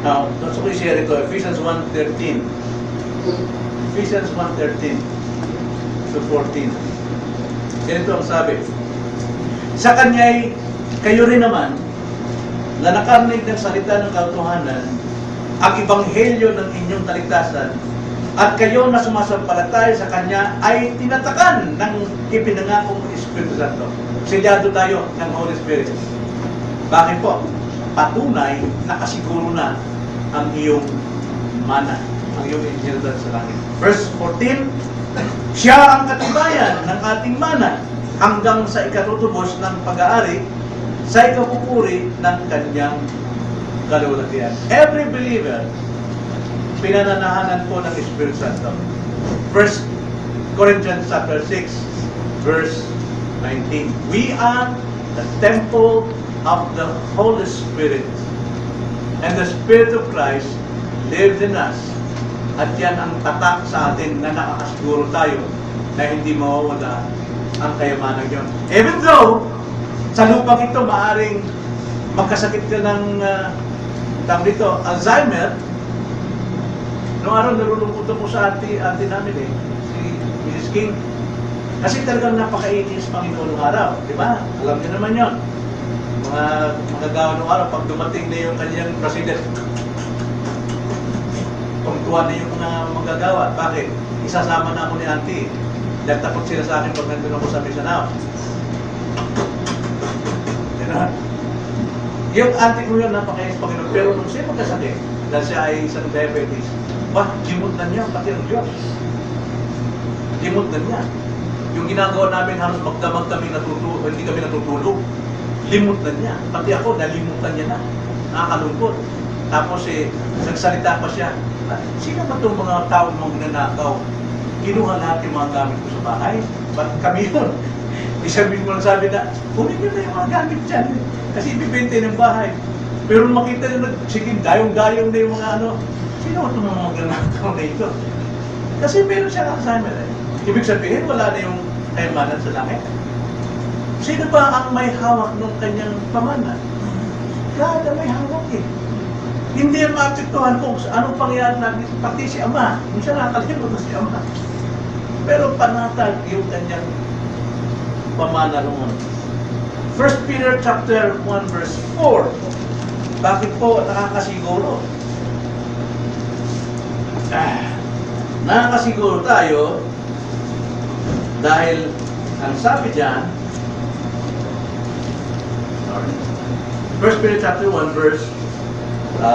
Now, gusto ko i-share ito, Ephesians 1:13. Ephesians 1:13 to 14. Ganito ang sabi, Sa Kanya'y kayo rin naman na nakarinig ng salita ng katotohanan, ang ebanghelyo ng inyong kaligtasan, at kayo na sumasampalataya sa Kanya ay tinatakan ng ipinangakong Espiritu Santo. Selyado tayo ng Holy Spirit. Bakit po? Patunay, nakasiguro na ang iyong mana, ang iyong inheritance sa langit. Verse 14, siya ang katibayan ng ating mana hanggang sa ikatutubos ng pag-aari sa ikapupuri ng Kanyang kalulatian. Every believer, pinananahanan po ng Espiritu Santo. 1 Corinthians chapter 6, verse 19. We are the temple of the Holy Spirit, and the Spirit of Christ lives in us. At yan ang tatak sa atin na nakakasiguro tayo na hindi mawawala ang kayamanan yun. Even though, sa lupang ito, maaring magkasakit ka ng tawag dito, Alzheimer. Noong araw, nalulungkot ako sa ate namin si Mrs. King. Kasi talagang napaka-inis Panginoon ng araw. Di ba? Alam niyo naman yon. Mga gawa ng araw, pag dumating na yung kanyang president, tungtuan na yung mga magagawa. Bakit? Isasama na ako ni auntie. Dahil takot sila sa akin pag nandun ako sa Mindanao. Yung auntie ko yun, napakainis Panginoon. Pero nung siya magkasakit, dahil siya ay isang diabetes, limot na niya, pati ang Diyos. Limot na niya. Yung ginagawa namin, halos magdamag kami natutulog, hindi kami natutulog. Limot na niya. Pati ako, nalimutan niya na. Nakakalungkot. Tapos nagsalita pa siya. Sino ba itong mga taong magnanakaw? Kinuha lahat yung mga gamit ko sa bahay. Ba't kami yun? Isang mismo lang sabi na, kunin nyo na yung mga gamit dyan. Kasi ibibente ng bahay. Pero makita nyo, sige, dayong-dayong na yung mga sino ba itong mga magnanakaw na ito? Kasi meron siya Alzheimer. Ibig sabihin, wala na yung kayamanan sa langit. Sino ba ang may hawak ng kanyang pamana? God ang may hawak Hindi yan maapektuhan kung anong pangyayari natin, pati si Ama. Hindi siya nakakalimot na si Ama. Pero panatag yung kanyang pamana noon. 1 Peter chapter 1 verse 4. Bakit po nakakasiguro? Nakakasiguro tayo dahil ang sabi diyan, 1 Peter chapter 1 verse 4,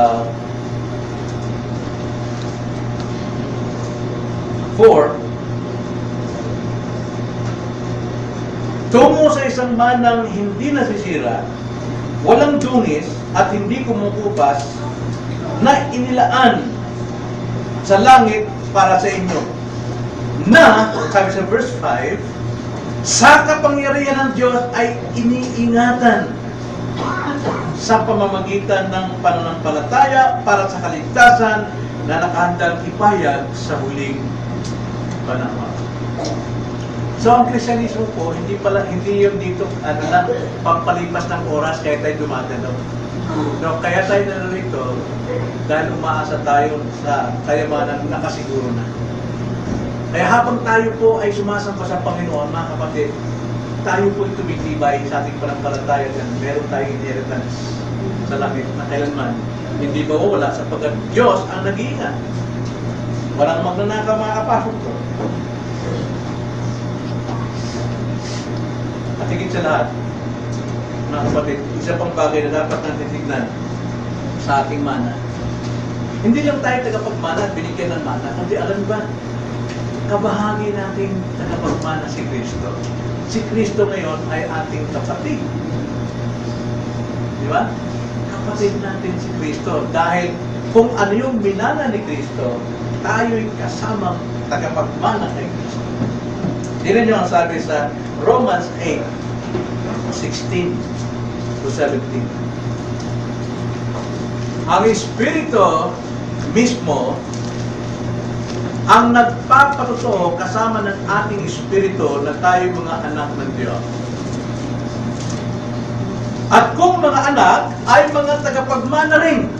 tungo sa isang manang hindi nasisira, walang dungis at hindi kumukupas, na inilaan sa langit para sa inyo, na, sabi sa verse 5, sa kapangyarihan ng Diyos ay iniingatan sa pamamagitan ng pananampalataya para sa kaligtasan na nakahandang ipayag sa huling panahon. So ang Krisyanismo po, hindi yung dito, pampalipas ng oras kaya tayo dumadalo. No, kaya tayo narito dahil umaasa tayo sa kayamanan nakasiguro na. Kaya habang tayo po ay sumasamba sa Panginoon, mga kapatid, tayo po tumitibay sa ating panampalataya dyan. Meron tayong inheritance sa langit na kailanman hindi mawawala sapagkat Diyos ang nag-iingat. Walang magnanakaw mga kapasok ko. At higit sa lahat, mga kapatid, isa pang bagay na dapat natin tignan sa ating mana. Hindi lang tayo tagapagmana at binigyan ng mana, kundi alam ba, kabahagi nating tagapagmana si Kristo. Si Kristo ngayon ay ating kapatid. Di ba? Kapatid natin si Kristo. Dahil kung ano yung minana ni Kristo, tayo'y kasamang tagapagmana kay Kristo. Tingnan nyo ang sabi sa Romans 8:16 to 17. Ang Espiritu mismo ang nagpapatotoo kasama ng ating espiritu na tayo mga anak ng Diyos. At kung mga anak ay mga tagapagmana rin,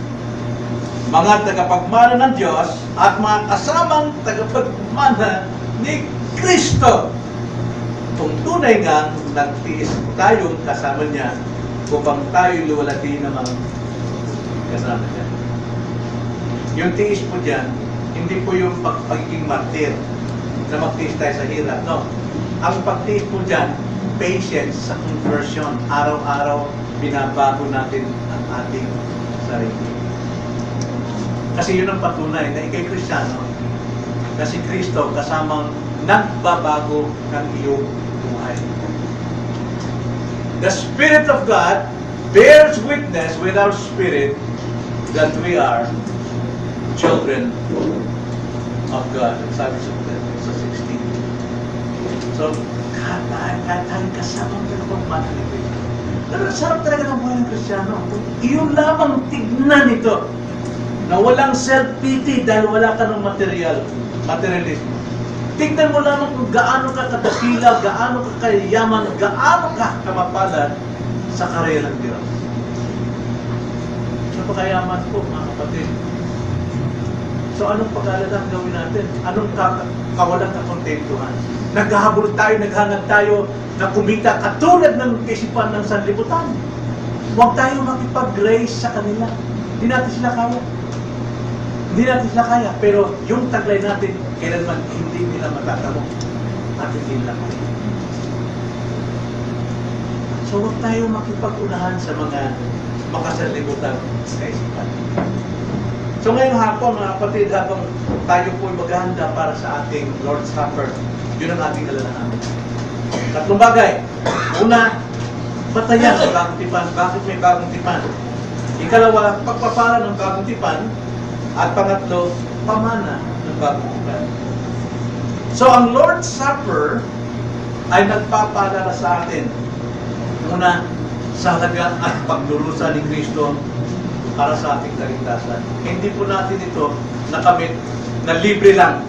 mga tagapagmana ng Diyos at mga kasamang tagapagmana ni Kristo. Kung tunay nga nagtiis tayong kasama niya upang tayo luwalhati namang kasama niya. Yung tiis po dyan, hindi po yung pagiging martir na magtiis tayo sa hirap. No. Ang pagtiis po dyan, patience sa conversion. Araw-araw, binabago natin ang ating sarili. Kasi yun ang patunay na ikay Kristiyano, na si Kristo kasamang nagbabago ng iyong buhay. The Spirit of God bears witness with our spirit that we are children of God. Sabi sa 16. So, kahit kasamang pinapagmana ni Kristo. Pero sarap talaga ng buhay ng Kristiyano. Iyon lamang tignan ito na walang self-pity dahil wala ka ng materialismo. Tignan mo lamang kung gaano ka kadakila, gaano ka kayaman, gaano ka kamapalad sa karera ng Diyos. Sa pakayaman po, mga kapatid. So anong pag-aaladang gawin natin? Anong kawalang kakontentuhan? Naghahabol tayo, naghangad tayo na kumita katulad ng kaisipan ng sanlibutan. Huwag tayo makipag-grace sa kanila. Hindi natin sila kaya. Hindi natin sila kaya. Pero yung taglay natin, kailanman hindi nila matatamo at hindi nila kaya. So huwag tayo makipag-unahan sa mga makasanlibutan sa kaisipan. So ngayong hapon, mga kapatid, habang tayo po'y maghahanda para sa ating Lord's Supper, yun ang ating alalahanin. Tatlong bagay. Una, batayan ng bagong tipan. Bakit may bagong tipan? Ikalawa, pagpapala ng bagong tipan. At pangatlo, pamana ng bagong tipan. So ang Lord's Supper ay nagpapaalala sa atin. Una, sa halaga at pagdurusa ni Kristo para sa ating kaligtasan. Hindi po natin ito nakamit na libre lang.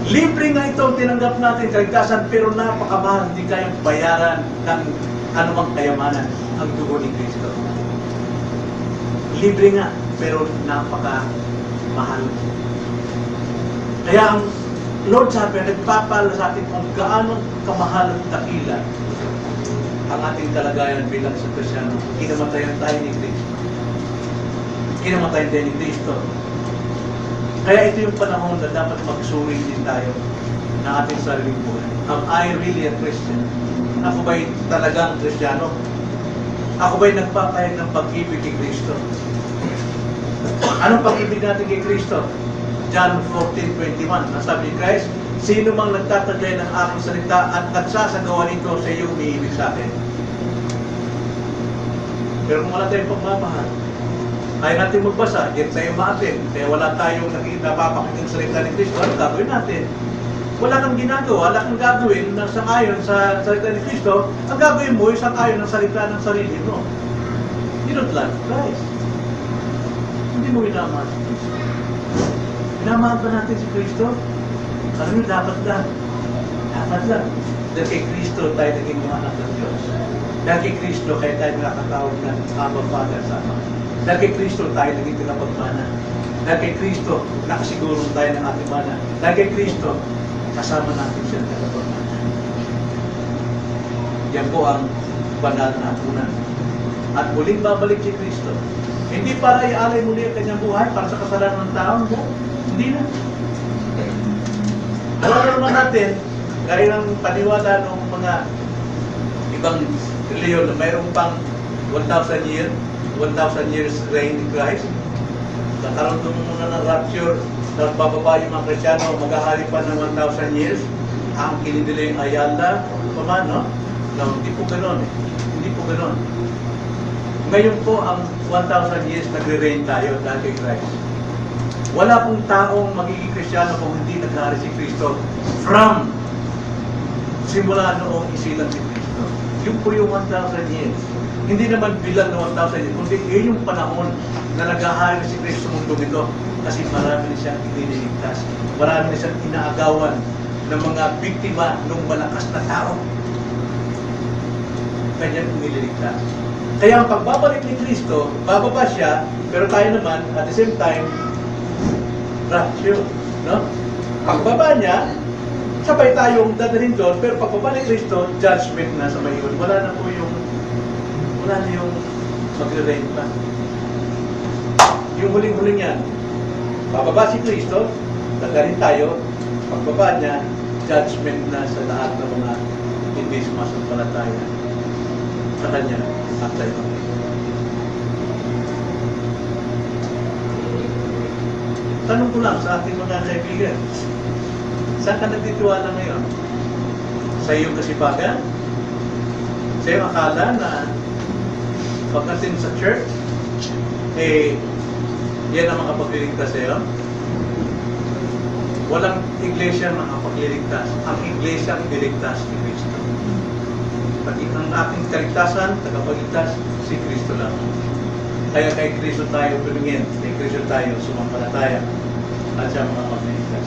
Libre nga ito ang tinanggap natin kaligtasan, pero napakamahal, hindi kayang bayaran ng anumang kayamanan ang dugo ni Kristo. Libre nga, pero napakamahal. Kaya ang Lord's Supper nagpapaalala sa atin kung gaano kamahal at dakila ang ating kalagayan bilang sa Kristiyano. Kinamatayan tayo ni Kristo. Kinamatayan tayo ni Kristo. Kaya ito yung panahon na dapat magsuri din tayo ng ating sariling buhay. Am I really a Christian? Ako ba'y talagang Kristiyano? Ako ba'y nagpapahayag ng pag-ibig kay Kristo? Anong pag-ibig natin kay Kristo? John 14:21. Nasabi ni Christ, sino mang nagtataglay ng aking salita at nagsasagawa nito sa iyo, umiibig sa akin. Pero kung wala tayong pagmamahal, kaya natin magbasa, yan tayo maatin. Kaya wala tayong napapakinggan ng salita ni Kristo. Ano gagawin natin? Wala kang ginagawa, wala kang gagawin na sangayon sa salita ni Kristo. Ang gagawin mo ay sangayon ng salita ng sarili mo. You don't love Christ. Hindi mo minamahal si Kristo. Minamahal ba natin si Kristo? Alam nyo, dapat lang. Dapat lang. Dahil kay Kristo tayo naging mga anak ng Diyos. Dahil kay Kristo kaya tayo nakakatawag ng Abba Father sa Ama. Dahil kay Kristo tayo naging pinapagmana. Dahil kay Kristo nakasiguro tayo ng ating mana. Dahil kay Kristo kasama natin siya ng pinapagmana. Yan po ang banal na atunan. At muling babalik si Kristo. Hindi para ialay muli ang kanyang buhay para sa kasalanan ng tao. Hindi na. Alam naman natin, gaya ng paniwala ng mga ibang reliyon na mayroong pang 1,000 years reign ni Christ. Nakaroon muna ng rapture, tapos bababa yung mga Kristyano, maghahari pa ng 1,000 years. Ang kinidila yung ayala, paano? No, hindi po gano'n eh. Hindi po gano'n. Ngayon po, ang 1,000 years nagre-reign tayo dahil kay Christ. Wala pong taong magiging Kristiyano kung hindi naghari si Kristo from simula noong isilang si Kristo. Yun po yung 1,000 years. Hindi naman bilang ng 1,000 years, kundi yun yung panahon na naghahari si Kristo sa mundo nito kasi marami na siyang iniligtas. Marami na siyang inaagawan ng mga biktima ng malakas na tao. Kanyang iniligtas. Kaya ang pagbabalik ni Kristo, bababa siya, pero tayo naman, at the same time, rapture. No? Pagbaba niya, sabay tayong dadalhin doon, pero pagbaba ni Kristo, judgment na sa mayon. Wala na yung magre-reign pa. Yung huling-huling yan, bababa si Kristo, dadalhin tayo, pagbaba niya, judgment na sa lahat ng mga hindi sumasampalataya sa Kanya at sa ibang. Tanong ko lang sa ating mga kaibigan, saan ka nagtitiwala ngayon? Sa iyong kasipagan? Sa iyong akala na pagdating sa church, yan ang makapagliligtas sa iyo? Walang iglesia ang makapagliligtas. Ang iglesia ang niligtas ni Kristo. Pati ang ating kaligtasan, tagapagligtas, si Kristo lang. Kaya kay Kristo tayo tumingin, kay Kristo tayo sumampalataya, at siya makapagliligtas.